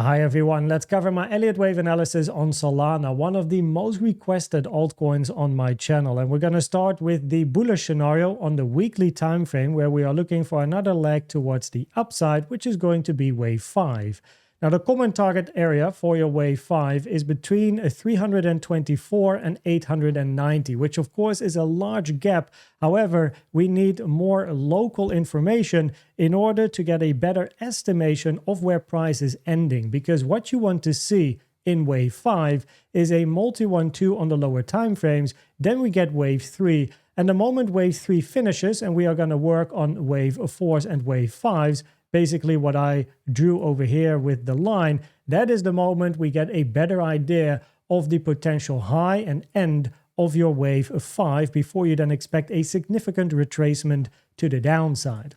Hi everyone, let's cover my Elliott Wave analysis on Solana, one of the most requested altcoins on my channel. And we're going to start with the bullish scenario on the weekly time frame, where we are looking for another leg towards the upside, which is going to be wave 5. Now the common target area for your wave 5 is between 324 and 890, which of course is a large gap. However, we need more local information in order to get a better estimation of where price is ending, because what you want to see in wave 5 is a multi-1-2 on the lower time frames. Then we get wave 3, and the moment wave 3 finishes, and we are going to work on wave 4s and wave 5s, basically what I drew over here with the line, that is the moment we get a better idea of the potential high and end of your wave 5 before you then expect a significant retracement to the downside.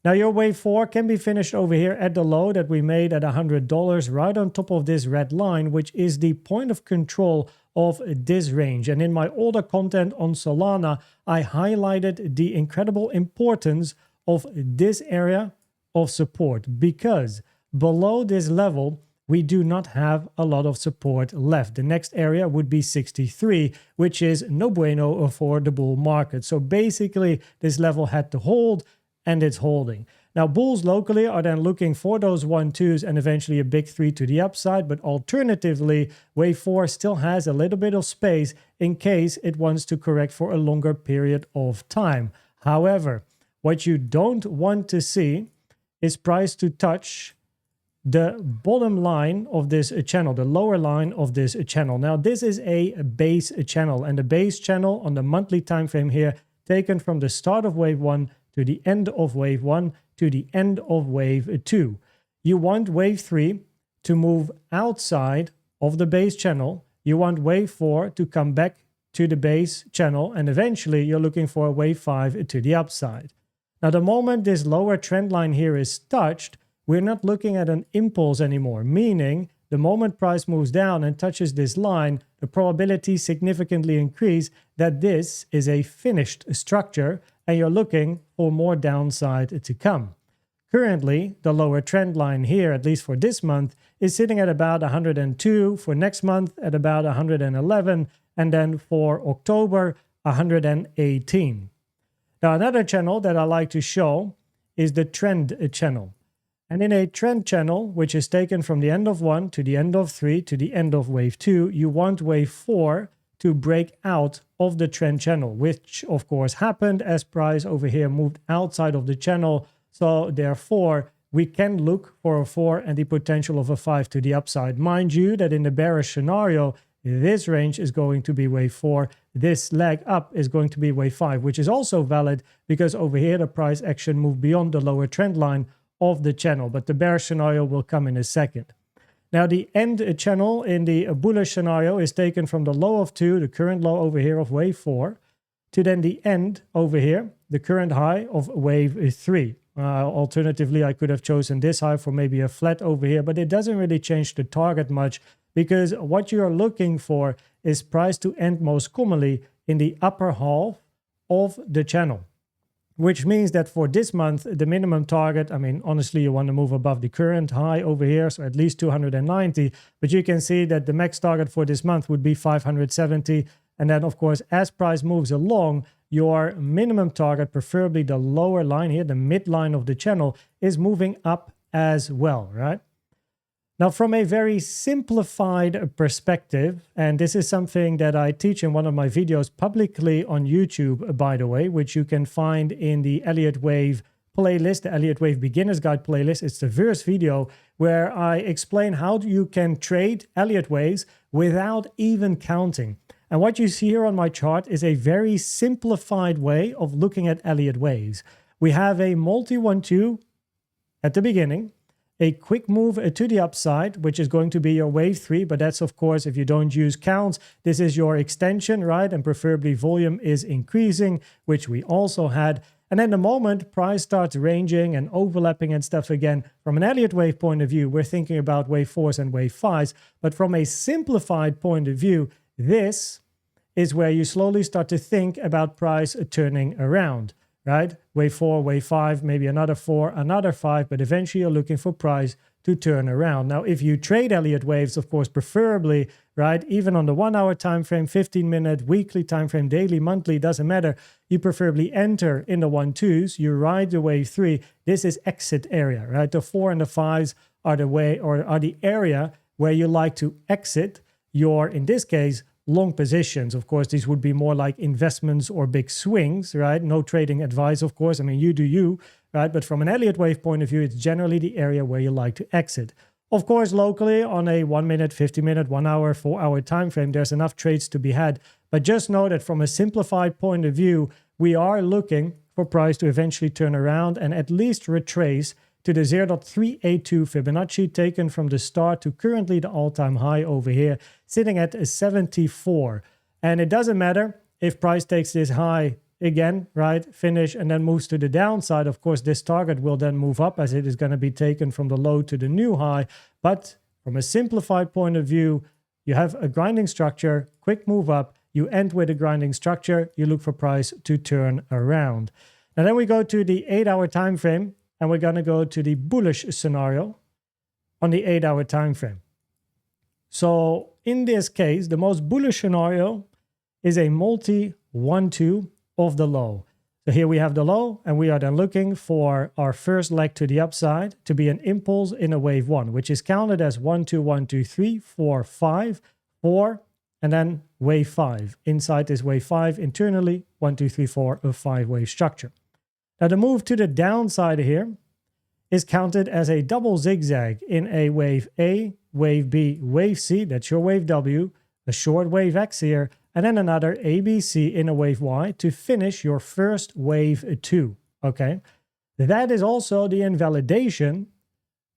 Now your wave 4 can be finished over here at the low that we made at $100 right on top of this red line, which is the point of control of this range. And in my older content on Solana, I highlighted the incredible importance of this area of support, because below this level we do not have a lot of support left. The next area would be 63, which is no bueno for the bull market. So basically this level had to hold, and it's holding. Now bulls locally are then looking for those 1-2s and eventually a big 3 to the upside, but alternatively wave 4 still has a little bit of space in case it wants to correct for a longer period of time. However, what you don't want to see is price to touch the bottom line of this channel, the lower line of this channel. Now this is a base channel, and the base channel on the monthly time frame here, taken from the start of wave 1 to the end of wave 1 to the end of wave 2. You want wave 3 to move outside of the base channel. You want wave 4 to come back to the base channel, and eventually you're looking for wave 5 to the upside. Now, the moment this lower trend line here is touched, we're not looking at an impulse anymore, meaning the moment price moves down and touches this line, the probability significantly increase that this is a finished structure and you're looking for more downside to come. Currently, the lower trend line here, at least for this month, is sitting at about 102, for next month at about 111, and then for October, 118. Now, another channel that I like to show is the trend channel. And in a trend channel, which is taken from the end of 1 to the end of 3 to the end of wave 2, you want wave 4 to break out of the trend channel, which of course happened as price over here moved outside of the channel. So therefore, we can look for a 4 and the potential of a 5 to the upside. Mind you that in the bearish scenario, this range is going to be wave 4. This leg up is going to be wave 5, which is also valid because over here the price action moved beyond the lower trend line of the channel. But the bearish scenario will come in a second. Now the end channel in the bullish scenario is taken from the low of 2, the current low over here of wave 4, to then the end over here, the current high of wave 3. Alternatively, I could have chosen this high for maybe a flat over here, but it doesn't really change the target much, because what you are looking for is price to end most commonly in the upper half of the channel, which means that for this month, the minimum target, I mean, honestly, you want to move above the current high over here, so at least 290, but you can see that the max target for this month would be 570. And then, of course, as price moves along, your minimum target, preferably the lower line here, the midline of the channel, is moving up as well, right? Now, from a very simplified perspective, and this is something that I teach in one of my videos publicly on YouTube, by the way, which you can find in the Elliott Wave playlist, the Elliott Wave Beginner's Guide playlist. It's the first video where I explain how you can trade Elliott Waves without even counting. And what you see here on my chart is a very simplified way of looking at Elliott Waves. We have a multi-1-2 at the beginning, a quick move to the upside, which is going to be your wave 3, but that's of course if you don't use counts, this is your extension, right? And preferably volume is increasing, which we also had. And then the moment price starts ranging and overlapping and stuff again, from an Elliott Wave point of view, we're thinking about wave 4s and wave 5s. But from a simplified point of view, this is where you slowly start to think about price turning around. right? Wave 4, wave 5, maybe another 4, another 5, but eventually you're looking for price to turn around. Now, if you trade Elliott waves, of course, preferably, right, even on the 1 hour time frame, 15-minute, weekly time frame, daily, monthly, doesn't matter. You preferably enter in the 1-2s, you ride the wave 3. This is exit area, right? The 4 and the 5s are the way, or are the area where you like to exit your, in this case, long positions. Of course, these would be more like investments or big swings, right? No trading advice, of course. I mean, you do you, right? But from an Elliott wave point of view, it's generally the area where you like to exit. Of course, locally on a 1 minute, 50-minute, 1 hour, 4 hour time frame, there's enough trades to be had. But just know that from a simplified point of view, we are looking for price to eventually turn around and at least retrace to the 0.382 Fibonacci taken from the start to currently the all-time high over here, sitting at a 74. And it doesn't matter if price takes this high again, right, finish, and then moves to the downside. Of course, this target will then move up as it is going to be taken from the low to the new high. But from a simplified point of view, you have a grinding structure, quick move up, you end with a grinding structure, you look for price to turn around. And then we go to the 8-hour time frame. And we're going to go to the bullish scenario on the 8-hour time frame. So in this case, the most bullish scenario is a multi 1-2 of the low. So here we have the low, and we are then looking for our first leg to the upside to be an impulse in a wave 1, which is counted as 1, 2, 1, 2, 3, 4, 5, 4, and then wave 5. Inside this wave 5, internally, 1, 2, 3, 4, a 5-wave structure. Now, the move to the downside here is counted as a double zigzag in a wave A, wave B, wave C, that's your wave W, a short wave X here, and then another ABC in a wave Y to finish your first wave 2, okay? That is also the invalidation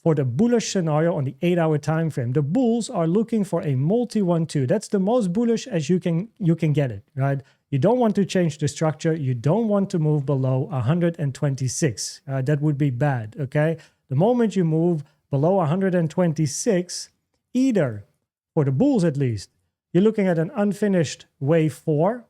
for the bullish scenario on the 8-hour time frame. The bulls are looking for a multi 1-2. That's the most bullish as you can get it, right? You don't want to change the structure. You don't want to move below 126. That would be bad, okay? The moment you move below 126, either, for the bulls at least, you're looking at an unfinished wave 4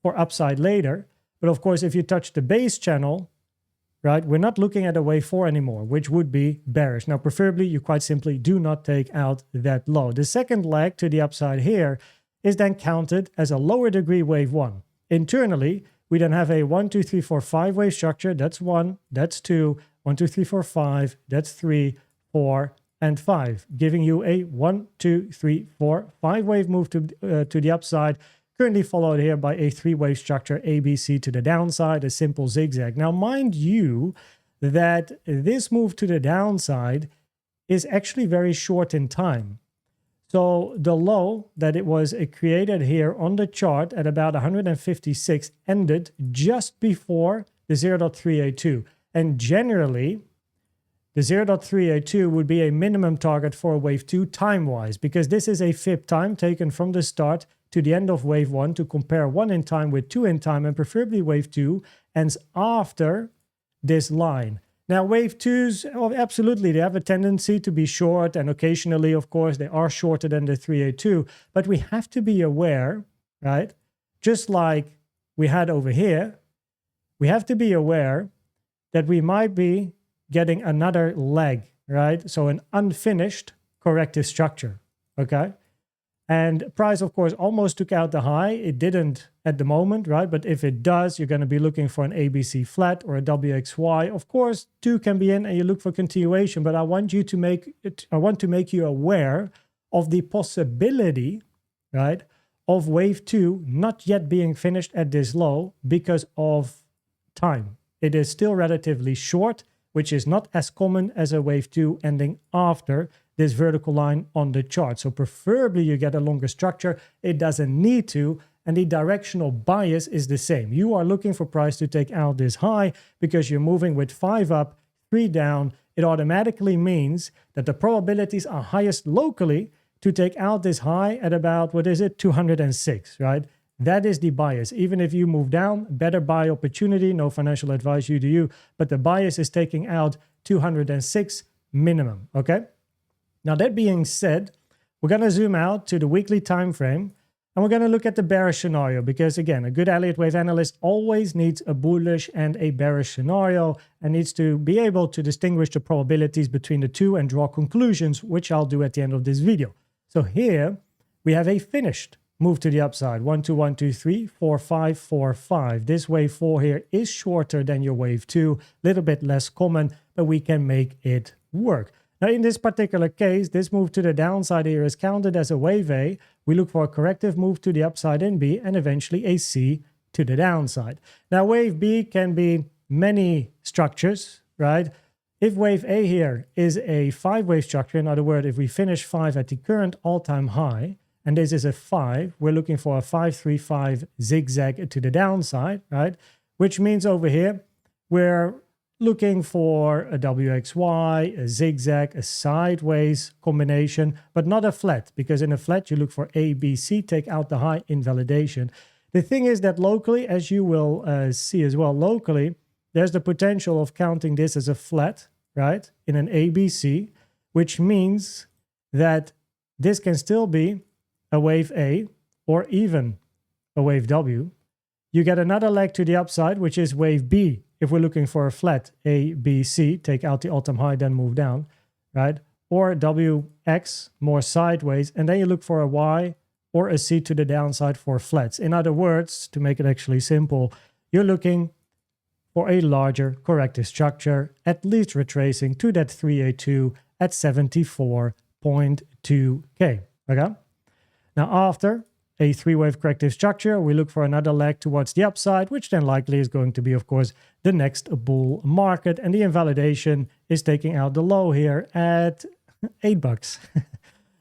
for upside later. But of course, if you touch the base channel, right, we're not looking at a wave 4 anymore, which would be bearish. Now, preferably, you quite simply do not take out that low. The second leg to the upside here is then counted as a lower degree wave 1. Internally, we then have a 1, 2, 3, 4, 5 wave structure. That's 1, that's 2, 1, 2, 3, 4, 5, that's 3, 4, and 5, giving you a 1, 2, 3, 4, 5 wave move to the upside, currently followed here by a 3-wave structure, ABC to the downside, a simple zigzag. Now, mind you that this move to the downside is actually very short in time. So the low that it was created here on the chart at about 156 ended just before the 0.382. And generally, the 0.382 would be a minimum target for wave 2 time-wise, because this is a fib time taken from the start to the end of wave 1 to compare 1 in time with 2 in time, and preferably wave 2 ends after this line. Now, wave 2s, oh, absolutely, they have a tendency to be short, and occasionally, of course, they are shorter than the 382, but we have to be aware, right? Just like we had over here, we have to be aware that we might be getting another leg, right? So an unfinished corrective structure, okay? And price, of course, almost took out the high. It didn't at the moment, right? But if it does, you're going to be looking for an ABC flat or a WXY. Of course, 2 can be in and you look for continuation, but I want to make you aware of the possibility, right, of wave 2 not yet being finished at this low because of time. It is still relatively short, which is not as common as a wave 2 ending after this vertical line on the chart. So preferably you get a longer structure. It doesn't need to, and the directional bias is the same. You are looking for price to take out this high because you're moving with 5 up, 3 down. It automatically means that the probabilities are highest locally to take out this high at about, 206, right? That is the bias. Even if you move down, better buy opportunity, no financial advice, you do you, but the bias is taking out 206 minimum, okay? Now, that being said, we're going to zoom out to the weekly time frame. And we're going to look at the bearish scenario because, again, a good Elliott Wave analyst always needs a bullish and a bearish scenario and needs to be able to distinguish the probabilities between the two and draw conclusions, which I'll do at the end of this video. So here we have a finished move to the upside. 1, 2, 1, 2, 3, 4, 5, 4, 5. This wave 4 here is shorter than your wave 2, a little bit less common, but we can make it work. Now, in this particular case, this move to the downside here is counted as a wave A. We look for a corrective move to the upside in B and eventually a C to the downside. Now, wave B can be many structures, right? If wave A here is a 5-wave structure, in other words, if we finish 5 at the current all-time high, and this is a 5, we're looking for a 5-3-5 zigzag to the downside, right? Which means over here, we're looking for a WXY, a zigzag, a sideways combination, but not a flat, because in a flat you look for A, B, C, take out the high, invalidation. The thing is that locally, as you will see as well, locally, there's the potential of counting this as a flat, right, in an ABC, which means that this can still be a wave A or even a wave W. You get another leg to the upside, which is wave B. If we're looking for a flat A, B, C, take out the all-time high, then move down, right? Or WX, more sideways, and then you look for a Y or a C to the downside for flats. In other words, to make it actually simple, you're looking for a larger corrective structure, at least retracing to that 3A2 at 74.2K, okay? Now, after a 3-wave corrective structure, we look for another leg towards the upside, which then likely is going to be, of course, the next bull market. And the invalidation is taking out the low here at $8.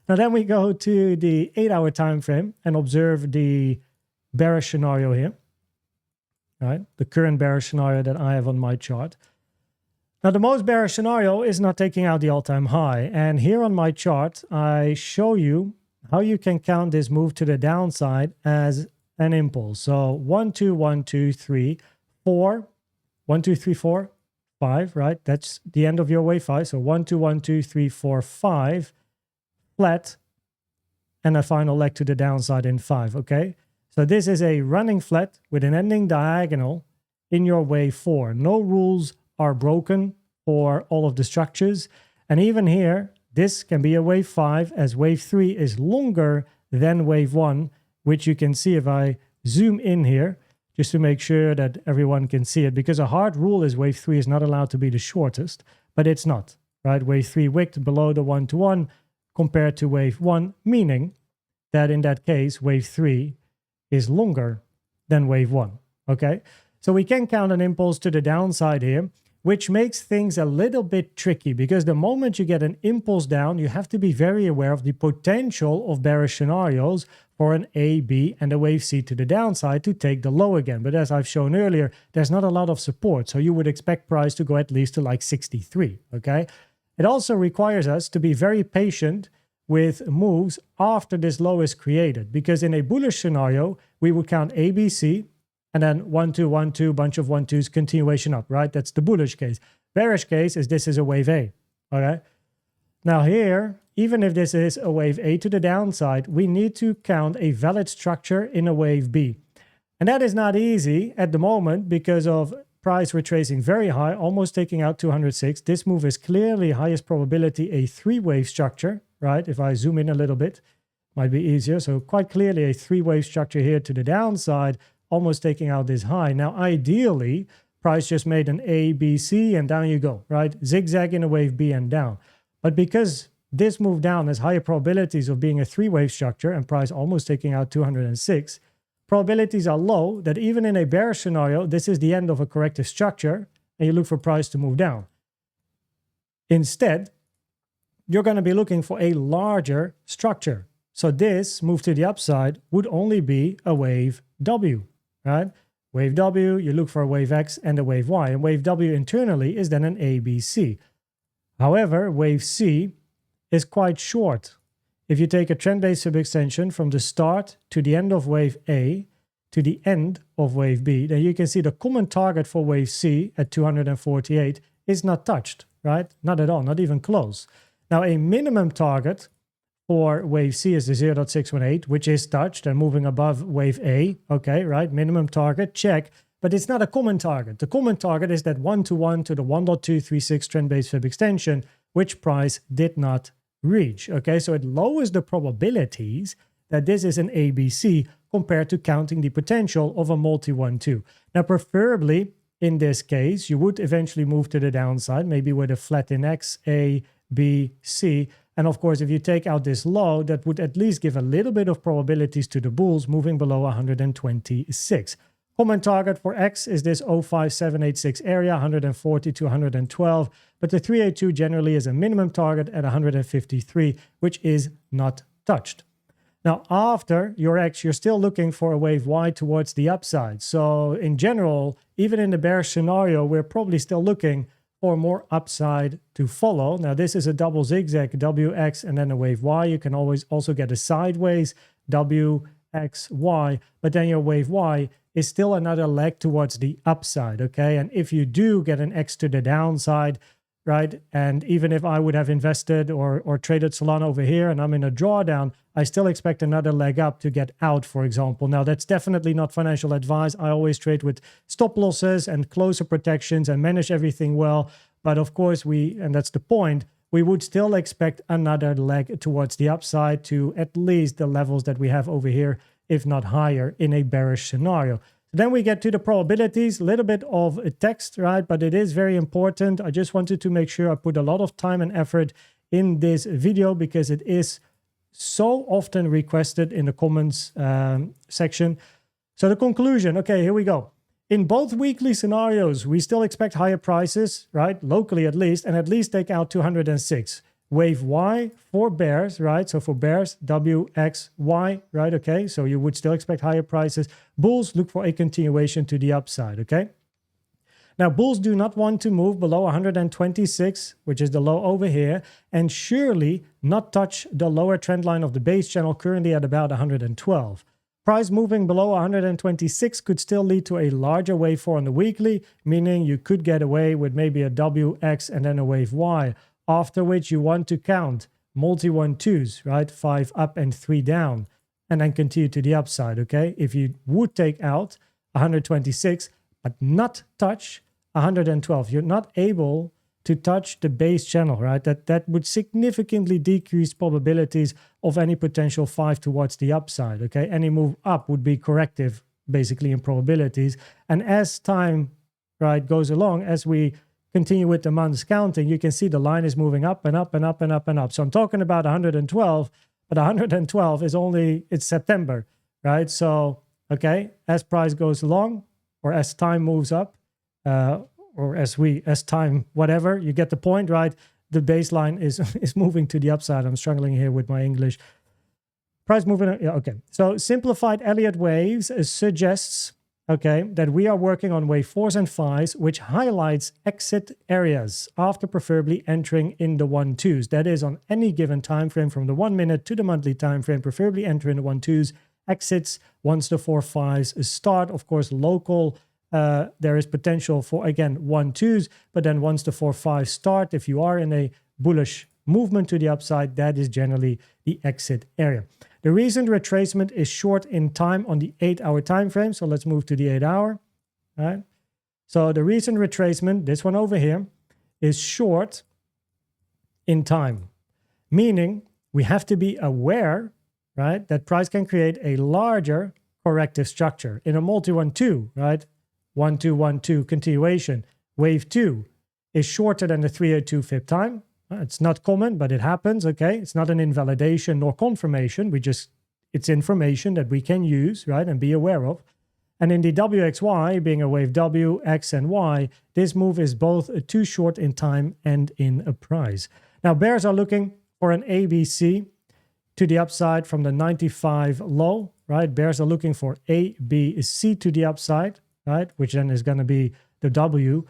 Now, then we go to the 8-hour time frame and observe the bearish scenario here, right? The current bearish scenario that I have on my chart. Now, the most bearish scenario is not taking out the all-time high. And here on my chart, I show you how you can count this move to the downside as an impulse. So 1, 2, 1, 2, 3, 4, 1, 2, 3, 4, 5, right? That's the end of your wave 5. So 1, 2, 1, 2, 3, 4, 5, flat, and a final leg to the downside in 5, okay? So this is a running flat with an ending diagonal in your wave 4. No rules are broken for all of the structures. And even here, this can be a wave 5 as wave 3 is longer than wave 1, which you can see if I zoom in here, just to make sure that everyone can see it, because a hard rule is wave 3 is not allowed to be the shortest, but it's not, right? Wave 3 wicked below the 1-to-1 compared to wave 1, meaning that in that case, wave 3 is longer than wave 1, okay? So we can count an impulse to the downside here, which makes things a little bit tricky, because the moment you get an impulse down, you have to be very aware of the potential of bearish scenarios for an A, B, and a wave C to the downside to take the low again. But as I've shown earlier, there's not a lot of support, so you would expect price to go at least to like 63, okay? It also requires us to be very patient with moves after this low is created, because in a bullish scenario, we would count A, B, C, and then 1, 2, 1, 2, bunch of 1, 2s, continuation up, right? That's the bullish case. Bearish case is this is a wave A, okay? Now here, even if this is a wave A to the downside, we need to count a valid structure in a wave B. And that is not easy at the moment because of price retracing very high, almost taking out 206. This move is clearly highest probability a 3-wave structure, right? If I zoom in a little bit, might be easier. So quite clearly a 3-wave structure here to the downside, almost taking out this high. Now, ideally, price just made an A, B, C, and down you go, right? Zigzag in a wave B and down. But because this move down has higher probabilities of being a 3-wave structure and price almost taking out 206, probabilities are low that even in a bearish scenario, this is the end of a corrective structure and you look for price to move down. Instead, you're going to be looking for a larger structure. So this move to the upside would only be a wave W, right? Wave W, you look for a wave X and a wave Y, and wave W internally is then an ABC. However, wave C is quite short. If you take a trend-based subextension from the start to the end of wave A to the end of wave B, then you can see the common target for wave C at 248 is not touched, right? Not at all, not even close. Now, a minimum target for wave C is the 0.618, which is touched and moving above wave A. Okay, right? Minimum target, check. But it's not a common target. The common target is that 1-to-1 to the 1.236 trend-based fib extension, which price did not reach. Okay, so it lowers the probabilities that this is an ABC compared to counting the potential of a multi-1-2. Now, preferably in this case, you would eventually move to the downside, maybe with a flat in X, A, B, C. And of course, if you take out this low, that would at least give a little bit of probabilities to the bulls moving below 126. Common target for X is this 05786 area, 140 to 112, but the 382 generally is a minimum target at 153, which is not touched. Now, after your X, you're still looking for a wave Y towards the upside. So in general, even in the bearish scenario, we're probably still looking for more upside to follow. Now, this is a double zigzag, WX, and then a wave Y. You can always also get a sideways WXY, but then your wave Y is still another leg towards the upside, okay? And if you do get an X to the downside, right, and even if I would have invested or traded Solana over here and I'm in a drawdown, I still expect another leg up to get out, for example. Now, that's definitely not financial advice. I always trade with stop losses and closer protections and manage everything well. But of course, and that's the point, we would still expect another leg towards the upside to at least the levels that we have over here, if not higher, in a bearish scenario. Then we get to the probabilities, a little bit of a text, right? But it is very important. I just wanted to make sure I put a lot of time and effort in this video because it is so often requested in the comments section. So the conclusion, okay, here we go. In both weekly scenarios, we still expect higher prices, right? Locally at least, and at least take out 206. Wave Y for bears, right? So for bears, WXY, right? Okay, so you would still expect higher prices. Bulls look for a continuation to the upside, okay? Now, bulls do not want to move below 126, which is the low over here, and surely not touch the lower trend line of the base channel currently at about 112. Price moving below 126 could still lead to a larger wave 4 on the weekly, meaning you could get away with maybe a WX and then a wave Y, after which you want to count multi-1-2s, right? 5 up and 3 down, and then continue to the upside, okay? If you would take out 126, but not touch 112, you're not able to touch the base channel, right? That would significantly decrease probabilities of any potential 5 towards the upside, okay? Any move up would be corrective, basically, in probabilities. And as time, right, goes along, as we continue with the months counting, you can see the line is moving up and up and up and up and up. So I'm talking about 112, but 112 is only, it's September, right? So, okay, as price goes along, or as time moves up, or as time, whatever, you get the point, right? The baseline is moving to the upside. I'm struggling here with my English. Price moving, yeah, okay. So simplified Elliott waves suggests, okay, that we are working on wave 4s and 5s, which highlights exit areas after preferably entering in the 1-2s. That is on any given time frame from the 1 minute to the monthly time frame, preferably enter in the 1-2s, exits once the 4-5s start. Of course, local, there is potential for, again, 1-2s, but then once the 4-5s start, if you are in a bullish movement to the upside, that is generally the exit area. The recent retracement is short in time on the 8-hour time frame. So let's move to the 8-hour. Right? So the recent retracement, this one over here, is short in time, meaning we have to be aware, right, that price can create a larger corrective structure in a multi-1-2, right? 1-2-1-2 continuation. Wave 2 is shorter than the 302 fib time. It's not common, but it happens, okay? It's not an invalidation nor confirmation. It's information that we can use, right, and be aware of. And in the WXY, being a wave W, X, and Y, this move is both too short in time and in a price. Now, bears are looking for an ABC to the upside from the 95 low, right? Bears are looking for ABC to the upside, right, which then is going to be the W.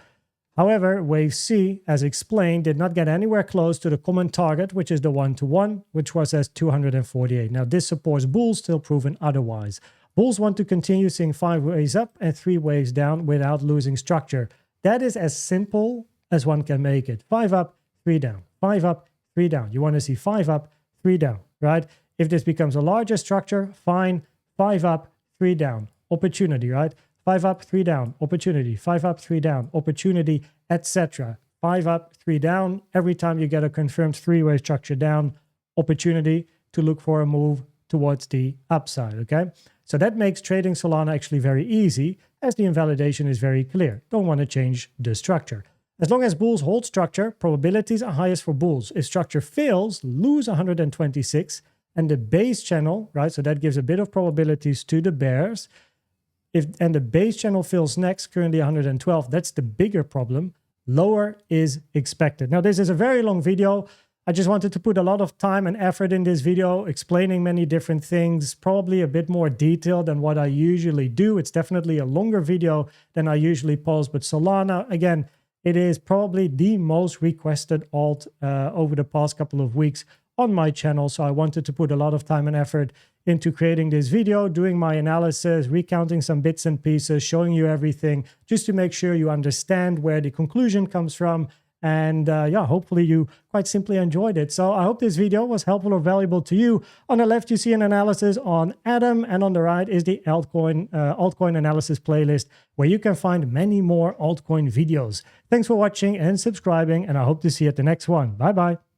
However, wave C, as explained, did not get anywhere close to the common target, which is the 1-to-1, which was at 248. Now, this supports bulls, still proven otherwise. Bulls want to continue seeing 5 waves up and 3 waves down without losing structure. That is as simple as one can make it. 5 up, 3 down. 5 up, 3 down. You want to see 5 up, 3 down, right? If this becomes a larger structure, fine, 5 up, 3 down, opportunity, right? 5 up, 3 down, opportunity, 5 up, 3 down, opportunity, etc. 5 up, 3 down. Every time you get a confirmed three-way structure down, opportunity to look for a move towards the upside, okay? So that makes trading Solana actually very easy, as the invalidation is very clear. Don't want to change the structure. As long as bulls hold structure, probabilities are highest for bulls. If structure fails, lose 126, and the base channel, right, so that gives a bit of probabilities to the bears. And the base channel fills next, currently 112, that's the bigger problem. Lower is expected. Now, this is a very long video. I just wanted to put a lot of time and effort in this video, explaining many different things, probably a bit more detailed than what I usually do. It's definitely a longer video than I usually post, but Solana, again, it is probably the most requested alt over the past couple of weeks on my channel. So I wanted to put a lot of time and effort into creating this video, doing my analysis, recounting some bits and pieces, showing you everything, just to make sure you understand where the conclusion comes from. And yeah, hopefully you quite simply enjoyed it. So I hope this video was helpful or valuable to you. On the left, you see an analysis on Atom, and on the right is the altcoin analysis playlist, where you can find many more altcoin videos. Thanks for watching and subscribing, and I hope to see you at the next one. Bye-bye.